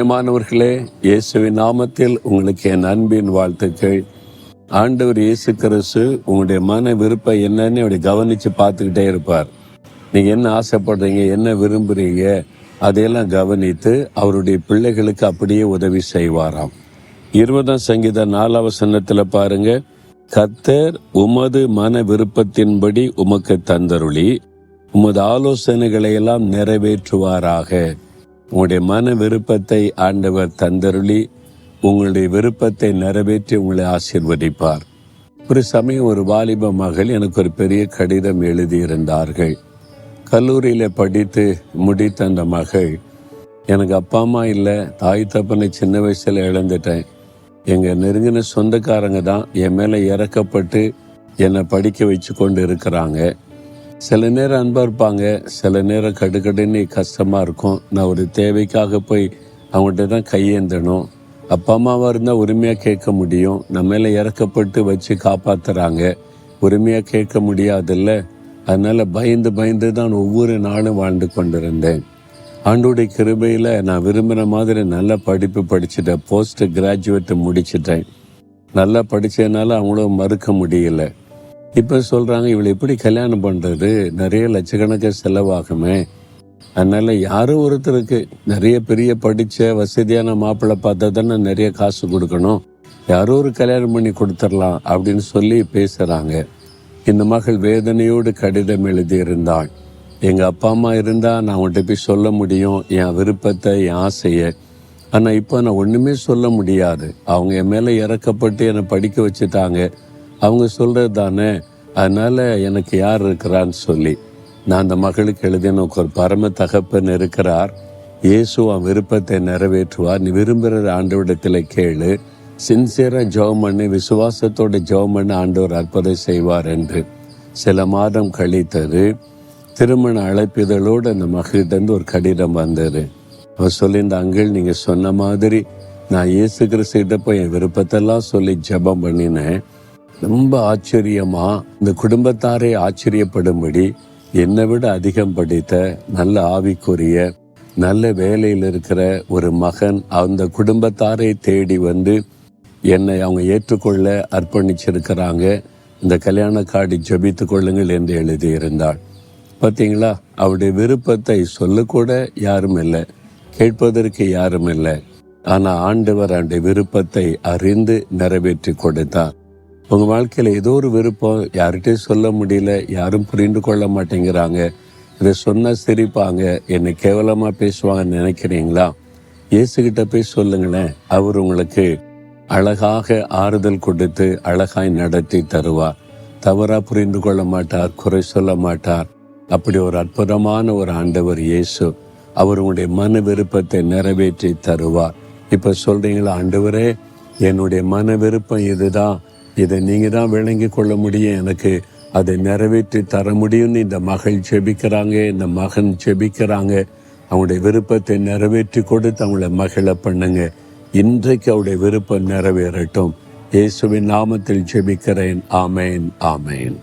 பிரியமானவர்களே, இயேசுவின் நாமத்தில் உங்களுக்கு என் அன்பின் வாழ்த்துக்கள். ஆண்டவர் இயேசு கிறிஸ்து உங்களுடைய மன விருப்பம் என்னன்னு அப்படி கவனித்து பார்த்துக்கிட்டே இருப்பார். நீங்கள் என்ன ஆசைப்படுறீங்க, என்ன விரும்புகிறீங்க, அதையெல்லாம் கவனித்து அவருடைய பிள்ளைகளுக்கு அப்படியே உதவி செய்வாராம். 20ஆம் சங்கீதம் 4ஆம் வசனத்தில் பாருங்க, கர்த்தர் உமது மன விருப்பத்தின்படி உமக்கு தந்தருளி உமது ஆலோசனைகளை எல்லாம் நிறைவேற்றுவாராக. உங்களுடைய மன விருப்பத்தை ஆண்டவர் தந்தருளி உங்களுடைய விருப்பத்தை நிறைவேற்றி உங்களை ஆசீர்வதிப்பார். ஒரு சமயம் ஒரு வாலிப மகள் எனக்கு ஒரு பெரிய கடிதம் எழுதியிருந்தார்கள். கல்லூரியில் படித்து முடித்த அந்த மகள், எனக்கு அப்பா அம்மா இல்லை, தாய் தப்பனை சின்ன வயசில் இழந்துட்டேன். எங்கள் நெருங்கின சொந்தக்காரங்க தான் என் மேலே இறக்கப்பட்டு என்னை படிக்க வச்சு கொண்டு இருக்கிறாங்க. சில நேரம் அன்பாக இருப்பாங்க, சில நேரம் கடுக்கடுன்னு கஷ்டமாக இருக்கும். நான் ஒரு தேவைக்காக போய் அவங்கள்ட்ட தான் கையேந்தணும். அப்பா அம்மாவாக இருந்தால் உரிமையாக கேட்க முடியும். நம்ம மேலே இறக்கப்பட்டு வச்சு காப்பாற்றுறாங்க, உரிமையாக கேட்க முடியாதில்ல. அதனால் பயந்து தான் ஒவ்வொரு நாளும் வாழ்ந்து கொண்டிருந்தேன். ஆண்டோடைய கிருபையில் நான் விரும்புகிற மாதிரி நல்ல படிப்பு படிச்சுட்டேன். போஸ்ட் கிராஜுவேட் முடிச்சிட்டேன். நல்லா படித்ததுனால அவங்களும் மறுக்க முடியல. இப்போ சொல்கிறாங்க, இவளை எப்படி கல்யாணம் பண்ணுறது, நிறைய லட்சக்கணக்காக செலவாகுமே. அதனால் யாரோ ஒருத்தருக்கு நிறைய பெரிய படித்த வசதியான மாப்பிள்ளை பார்த்தா தானே நிறைய காசு கொடுக்கணும், யாரோ ஒரு கல்யாணம் பண்ணி கொடுத்துடலாம் அப்படின்னு சொல்லி பேசுகிறாங்க. இந்த மகள் வேதனையோடு கடிதம் எழுதியிருந்தாள். எங்கள் அப்பா அம்மா இருந்தால் நான் அவங்கள்ட்ட போய் சொல்ல முடியும் என் விருப்பத்தை, என் ஆசையை. ஆனால் இப்போ நான் ஒன்றுமே சொல்ல முடியாது. அவங்க என் மேலே இறக்கப்பட்டு என்னை படிக்க வச்சுட்டாங்க. அவங்க சொல்கிறது தானே, அதனால் எனக்கு யார் இருக்கிறான்னு சொல்லி நான் அந்த மகளுக்கு எழுதின ஒரு பரம தகப்பன் இருக்கிறார். இயேசு அவன் விருப்பத்தை நிறைவேற்றுவார். நீ விரும்புகிற ஆண்டவரிடத்தில் கேளு, சின்சியராக ஜெபம் பண்ணி விசுவாசத்தோட ஜெபம் பண்ணி ஆண்டவர் அற்புதம் செய்வார் என்று. சில மாதம் கழித்தது. திருமண அழைப்பிதழோடு அந்த மகளிடந்து ஒரு கடிதம் வந்தது. அவர் சொல்லியிருந்த, அங்கிள் நீங்கள் சொன்ன மாதிரி நான் இயேசு கிறிஸ்துகிட்ட போய் என் விருப்பத்தெல்லாம் சொல்லி ஜெபம் பண்ணினேன். ரொம்ப ஆச்சரியமா, இந்த குடும்பத்தாரை ஆச்சரியப்படும்படி என்னை விட அதிகம் படித்த நல்ல ஆவிக்குரிய நல்ல வேலையில் இருக்கிற ஒரு மகன் அந்த குடும்பத்தாரை தேடி வந்து என்னை அவங்க ஏற்றுக்கொள்ள அர்ப்பணிச்சிருக்கிறாங்க. இந்த கல்யாண கார்டு ஜெபித்து கொள்ளுங்கள் என்று எழுதியிருந்தாள். பார்த்தீங்களா, அவருடைய விருப்பத்தை சொல்லக்கூட யாரும் இல்லை, கேட்பதற்கு யாரும் இல்லை. ஆனால் ஆண்டவர் அவருடைய விருப்பத்தை அறிந்து நிறைவேற்றி கொடுத்தார். உங்கள் வாழ்க்கையில் ஏதோ ஒரு விருப்பம் யார்கிட்டையும் சொல்ல முடியல, யாரும் புரிந்து கொள்ள மாட்டேங்கிறாங்க, இதை சொன்னால் சிரிப்பாங்க, என்னை கேவலமாக பேசுவாங்கன்னு நினைக்கிறீங்களா? இயேசுகிட்ட போய் சொல்லுங்களேன். அவர் உங்களுக்கு அழகாக ஆறுதல் கொடுத்து அழகாய் நடத்தி தருவார். தவறாக புரிந்து கொள்ள மாட்டார், குறை சொல்ல மாட்டார். அப்படி ஒரு அற்புதமான ஒரு ஆண்டவர் இயேசு. அவர் உங்களுடைய மன விருப்பத்தை நிறைவேற்றி தருவார். இப்போ சொல்கிறீங்களா, ஆண்டவரே என்னுடைய மன விருப்பம் இதுதான், இதை நீங்கள் தான் விளங்கி கொள்ள முடியும், எனக்கு அதை நிறைவேற்றி தர முடியும்னு இந்த மகள் ஜெபிக்கிறாங்க, இந்த மகன் ஜெபிக்கிறாங்க. அவங்களுடைய விருப்பத்தை நிறைவேற்றி கொடுத்து அவங்கள மகிழ பண்ணுங்க. இன்றைக்கு அவருடைய விருப்பம் நிறைவேறட்டும். இயேசுவின் நாமத்தில் ஜெபிக்கிறேன். ஆமேன், ஆமேன்.